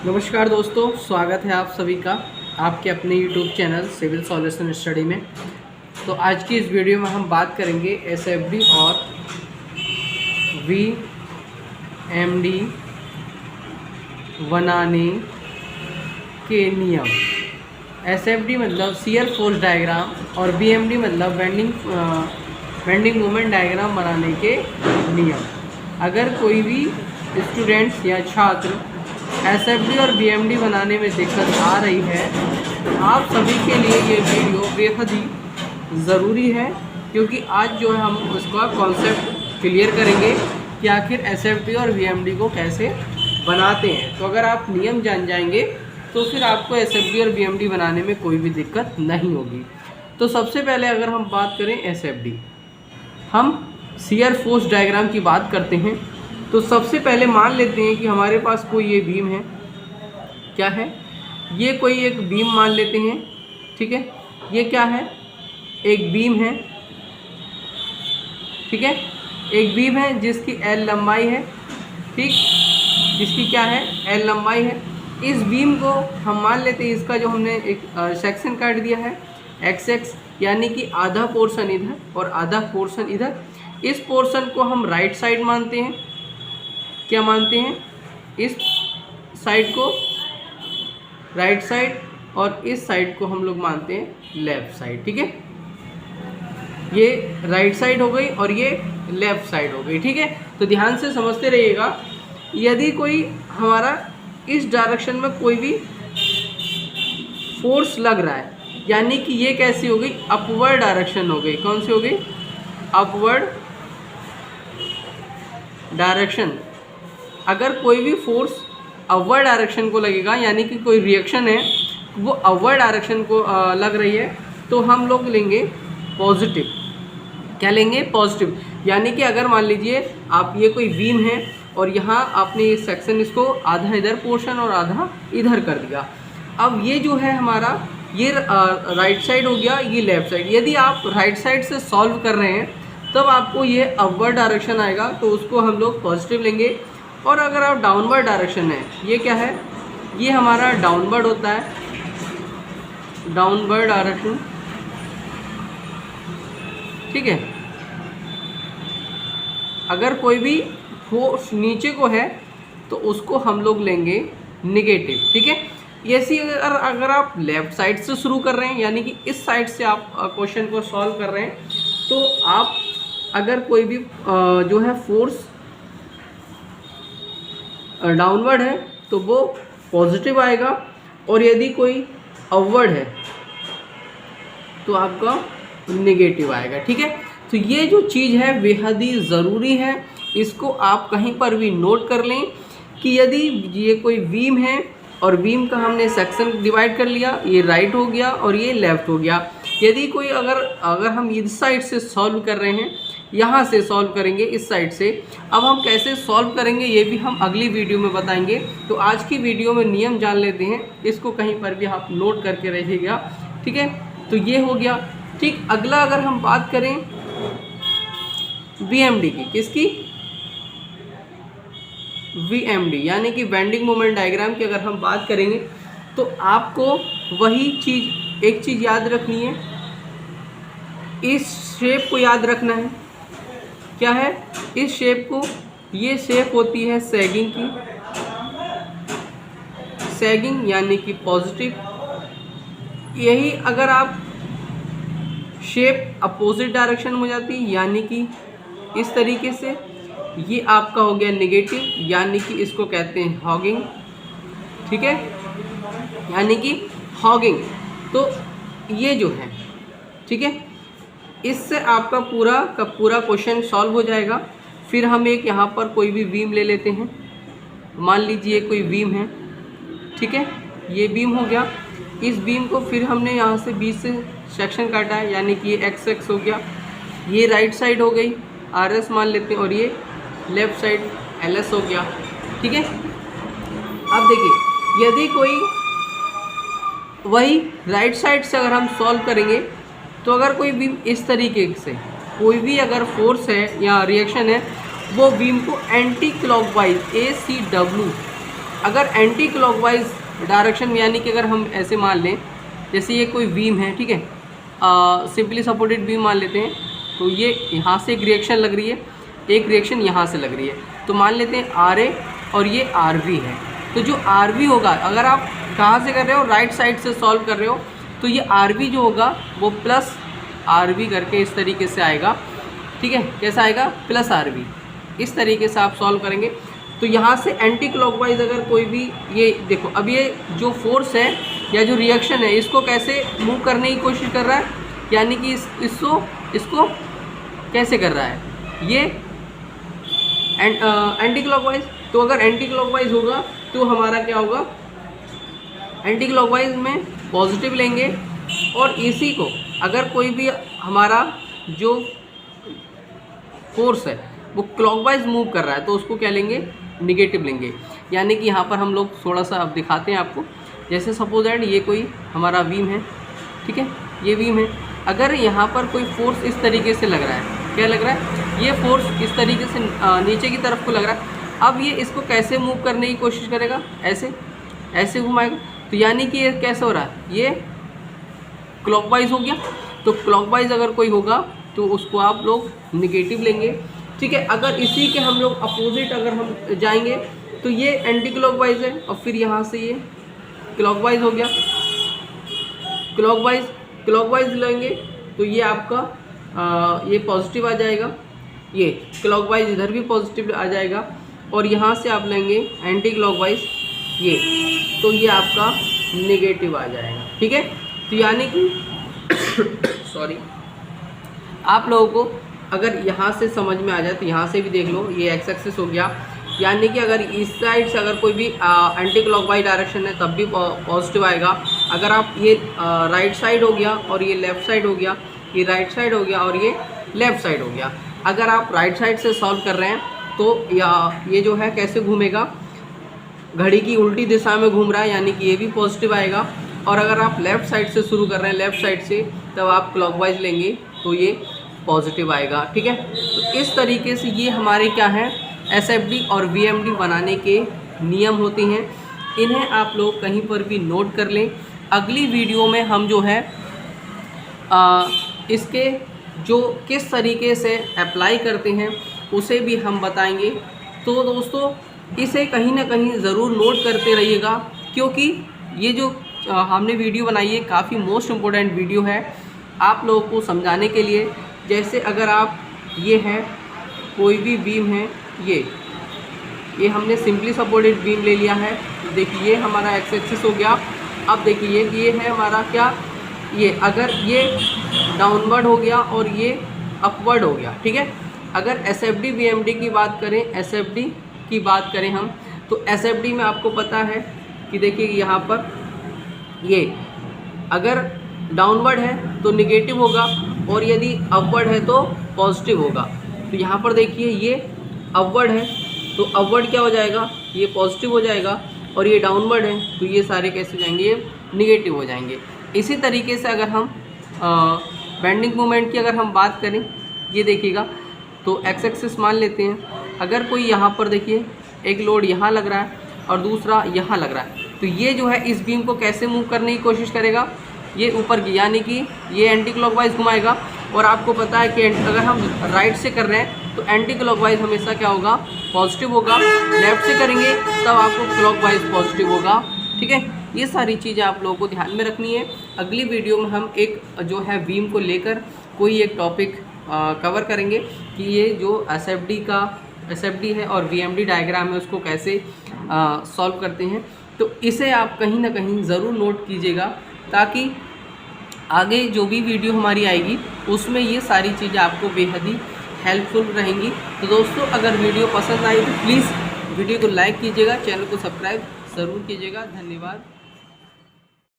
नमस्कार दोस्तों, स्वागत है आप सभी का आपके अपने YouTube channel civil solution study में। तो आज की इस वीडियो में हम बात करेंगे SFD और VMD बनाने के नियम। SFD मतलब शियर फोर्स डायग्राम और VMD मतलब बेंडिंग मोमेंट डायग्राम बनाने के नियम। अगर कोई भी स्टूडेंट्स या छात्र SFD और VMD बनाने में दिक्कत आ रही है, आप सभी के लिए ये वीडियो बेहद ही ज़रूरी है, क्योंकि आज जो है हम उसका कॉन्सेप्ट क्लियर करेंगे कि आखिर SFD और VMD को कैसे बनाते हैं। तो अगर आप नियम जान जाएंगे तो फिर आपको SFD और VMD बनाने में कोई भी दिक्कत नहीं होगी। तो सबसे पहले अगर हम बात करें SFD, हम शियर फोर्स डायग्राम की बात करते हैं। तो सबसे पहले मान लेते हैं कि हमारे पास कोई ये बीम है। क्या है? ये कोई एक बीम मान लेते हैं। ठीक है, ये क्या है? एक बीम है। ठीक है, एक बीम है जिसकी L लंबाई है। ठीक, जिसकी क्या है? L लंबाई है। इस बीम को हम मान लेते हैं, इसका जो हमने एक सेक्शन काट दिया है XX, यानी कि आधा पोर्शन इधर और आधा पोर्शन इधर। इस पोर्शन को हम राइट साइड मानते हैं। क्या मानते हैं? इस साइड को राइट साइड और इस साइड को हम लोग मानते हैं लेफ़्ट साइड। ठीक है, ये राइट साइड हो गई और ये लेफ़्ट साइड हो गई। ठीक है, तो ध्यान से समझते रहिएगा। यदि कोई हमारा इस डायरेक्शन में कोई भी फोर्स लग रहा है, यानी कि ये कैसी हो गई? अपवर्ड डायरेक्शन हो गई। कौन सी हो गई? Upward direction. अगर कोई भी फोर्स अपवर्ड डायरेक्शन को लगेगा, यानी कि कोई रिएक्शन है वो अपवर्ड डायरेक्शन को लग रही है, तो हम लोग लेंगे पॉजिटिव। क्या लेंगे? पॉजिटिव। यानी कि अगर मान लीजिए आप ये कोई बीम है और यहाँ आपने ये सेक्शन, इसको आधा इधर पोर्शन और आधा इधर कर दिया। अब ये जो है हमारा, ये राइट साइड हो गया, ये लेफ़्ट साइड। यदि आप राइट साइड से सॉल्व कर रहे हैं तब आपको ये अपवर्ड डायरेक्शन आएगा, तो उसको हम लोग पॉजिटिव लेंगे। और अगर आप डाउनवर्ड डायरेक्शन है, ये क्या है? ये हमारा डाउनवर्ड होता है, डाउनवर्ड डायरेक्शन। ठीक है, अगर कोई भी फोर्स नीचे को है तो उसको हम लोग लेंगे निगेटिव। ठीक है, ऐसी अगर आप लेफ़्ट साइड से शुरू कर रहे हैं, यानी कि इस साइड से आप क्वेश्चन को सॉल्व कर रहे हैं, तो आप अगर कोई भी जो है फोर्स डाउनवर्ड है तो वो पॉजिटिव आएगा, और यदि कोई अपवर्ड है तो आपका नेगेटिव आएगा। ठीक है, तो ये जो चीज़ है बेहद ही ज़रूरी है, इसको आप कहीं पर भी नोट कर लें कि यदि ये कोई बीम है और बीम का हमने सेक्शन डिवाइड कर लिया, ये राइट हो गया और ये लेफ़्ट हो गया। यदि कोई अगर हम इस साइड से सॉल्व कर रहे हैं, यहाँ से सॉल्व करेंगे इस साइड से। अब हम कैसे सॉल्व करेंगे ये भी हम अगली वीडियो में बताएंगे। तो आज की वीडियो में नियम जान लेते हैं, इसको कहीं पर भी आप नोट करके रहिएगा। ठीक है, तो ये हो गया। ठीक, अगला अगर हम बात करें VMD की, किसकी? VMD यानी कि बेंडिंग मोमेंट डायग्राम की अगर हम बात करेंगे, तो आपको वही चीज़, एक चीज़ याद रखनी है, इस शेप को याद रखना है। क्या है? इस शेप को, ये शेप होती है सैगिंग की, सैगिंग यानी कि पॉजिटिव। यही अगर आप शेप अपोजिट डायरेक्शन में हो जाती है, यानी कि इस तरीके से, ये आपका हो गया नेगेटिव, यानी कि इसको कहते हैं हॉगिंग। ठीक है, यानी कि हॉगिंग। तो ये जो है, ठीक है, इससे आपका पूरा का पूरा क्वेश्चन सॉल्व हो जाएगा। फिर हम एक यहाँ पर कोई भी बीम ले लेते हैं। मान लीजिए कोई बीम है। ठीक है, ये बीम हो गया। इस बीम को फिर हमने यहाँ से बीच से सेक्शन काटा है, यानी कि ये XX हो गया। ये राइट साइड हो गई, RS मान लेते हैं, और ये लेफ़्ट साइड LS हो गया। ठीक है, अब देखिए, यदि कोई वही राइट साइड से अगर हम सॉल्व करेंगे, तो अगर कोई बीम इस तरीके से, कोई भी अगर फोर्स है या रिएक्शन है, वो बीम को एंटी क्लॉकवाइज ACW अगर एंटी क्लॉकवाइज डायरेक्शन यानी कि अगर हम ऐसे मान लें, जैसे ये कोई बीम है, ठीक है, सिंपली सपोर्टेड बीम मान लेते हैं, तो ये यहाँ से एक रिएक्शन लग रही है, एक रिएक्शन यहाँ से लग रही है, तो मान लेते हैं RA और ये RB है। तो जो RB होगा, अगर आप कहाँ से कर रहे हो, राइट साइड से सॉल्व कर रहे हो, तो ये RB जो होगा वो प्लस RB करके इस तरीके से आएगा, ठीक है, कैसा आएगा, प्लस RB, इस तरीके से आप सॉल्व करेंगे। तो यहाँ से एंटी क्लॉकवाइज अगर कोई भी, ये देखो अब ये जो फोर्स है या जो रिएक्शन है इसको कैसे मूव करने की कोशिश कर रहा है, यानी कि इसको कैसे कर रहा है, ये एंटी क्लॉकवाइज। तो अगर एंटी क्लॉकवाइज होगा तो हमारा क्या होगा, एंटी क्लॉकवाइज में पॉजिटिव लेंगे, और इसी को अगर कोई भी हमारा जो फोर्स है वो क्लॉकवाइज मूव कर रहा है तो उसको क्या लेंगे, निगेटिव लेंगे। यानी कि यहाँ पर हम लोग थोड़ा सा अब दिखाते हैं आपको, जैसे सपोज दैट ये कोई हमारा बीम है, ठीक है, ये बीम है, अगर यहाँ पर कोई फोर्स इस तरीके से लग रहा है, क्या लग रहा है, ये फोर्स इस तरीके से नीचे की तरफ को लग रहा है। अब ये इसको कैसे मूव करने की कोशिश करेगा, ऐसे घुमाएगा, तो यानी कि ये कैसे हो रहा है, ये क्लॉकवाइज हो गया। तो क्लॉकवाइज अगर कोई होगा तो उसको आप लोग निगेटिव लेंगे, ठीक है। अगर इसी के हम लोग अपोजिट अगर हम जाएंगे तो ये एंटी क्लॉकवाइज है, और फिर यहाँ से ये क्लॉकवाइज हो गया, क्लॉकवाइज लेंगे तो ये आपका ये पॉजिटिव आ जाएगा, ये क्लॉकवाइज इधर भी पॉजिटिव आ जाएगा, और यहाँ से आप लेंगे एंटी क्लॉकवाइज ये, तो ये आपका नेगेटिव आ जाएगा, ठीक है। तो यानी कि सॉरी, आप लोगों को अगर यहाँ से समझ में आ जाए तो यहाँ से भी देख लो, ये एक्स एक्सिस हो गया, यानी कि अगर इस साइड से अगर कोई भी एंटी क्लॉकवाइज डायरेक्शन है तब भी पॉजिटिव आएगा। अगर आप ये राइट साइड हो गया और ये लेफ़्ट साइड हो गया, ये राइट साइड हो गया और ये लेफ़्ट साइड हो गया। अगर आप राइट साइड से सॉल्व कर रहे हैं तो ये जो है कैसे घूमेगा, घड़ी की उल्टी दिशा में घूम रहा है, यानी कि ये भी पॉजिटिव आएगा। और अगर आप लेफ़्ट साइड से शुरू कर रहे हैं, लेफ़्ट साइड से, तब आप क्लॉकवाइज लेंगे तो ये पॉजिटिव आएगा, ठीक है। तो इस तरीके से ये हमारे क्या है, SFD और VMD बनाने के नियम होते हैं, इन्हें आप लोग कहीं पर भी नोट कर लें। अगली वीडियो में हम जो है इसके जो किस तरीके से अप्लाई करते हैं उसे भी हम बताएंगे। तो दोस्तों इसे कहीं ना कहीं ज़रूर नोट करते रहिएगा, क्योंकि ये जो हमने वीडियो बनाई है काफ़ी मोस्ट इम्पोर्टेंट वीडियो है आप लोगों को समझाने के लिए। जैसे अगर आप ये है कोई भी बीम है, ये हमने सिंपली सपोर्टेड बीम ले लिया है, देखिए ये हमारा एक्स एक्सिस हो गया। अब देखिए ये है हमारा क्या, ये अगर ये डाउनवर्ड हो गया और ये अपवर्ड हो गया, ठीक है। अगर SFD VMD की बात करें, SFD की बात करें हम, तो SFD में आपको पता है कि देखिए यहाँ पर ये अगर डाउनवर्ड है तो निगेटिव होगा, और यदि अपवर्ड है तो पॉजिटिव होगा। तो यहाँ पर देखिए ये अपवर्ड है तो अपवर्ड क्या हो जाएगा, ये पॉजिटिव हो जाएगा, और ये डाउनवर्ड है तो ये सारे कैसे जाएंगे, ये निगेटिव हो जाएंगे। इसी तरीके से अगर हम बेंडिंग मोमेंट की अगर हम बात करें, ये देखिएगा तो एक्स एक्सिस मान लेते हैं। अगर कोई यहाँ पर देखिए एक लोड यहाँ लग रहा है और दूसरा यहाँ लग रहा है, तो ये जो है इस बीम को कैसे मूव करने की कोशिश करेगा, ये ऊपर की, यानी कि ये एंटी क्लॉकवाइज घुमाएगा। और आपको पता है कि अगर हम राइट से कर रहे हैं तो एंटी क्लॉकवाइज हमेशा क्या होगा, पॉजिटिव होगा। लेफ़्ट से करेंगे तब आपको क्लॉकवाइज पॉजिटिव होगा, ठीक है। ये सारी चीज़ें आप लोगों को ध्यान में रखनी है। अगली वीडियो में हम एक जो है बीम को लेकर कोई एक टॉपिक कवर करेंगे कि ये जो SFD है और VMD डायग्राम है उसको कैसे सॉल्व करते हैं। तो इसे आप कहीं ना कहीं ज़रूर नोट कीजिएगा, ताकि आगे जो भी वीडियो हमारी आएगी उसमें ये सारी चीज़ें आपको बेहद ही हेल्पफुल रहेंगी। तो दोस्तों अगर वीडियो पसंद आई तो प्लीज़ वीडियो को लाइक कीजिएगा, चैनल को सब्सक्राइब ज़रूर कीजिएगा। धन्यवाद।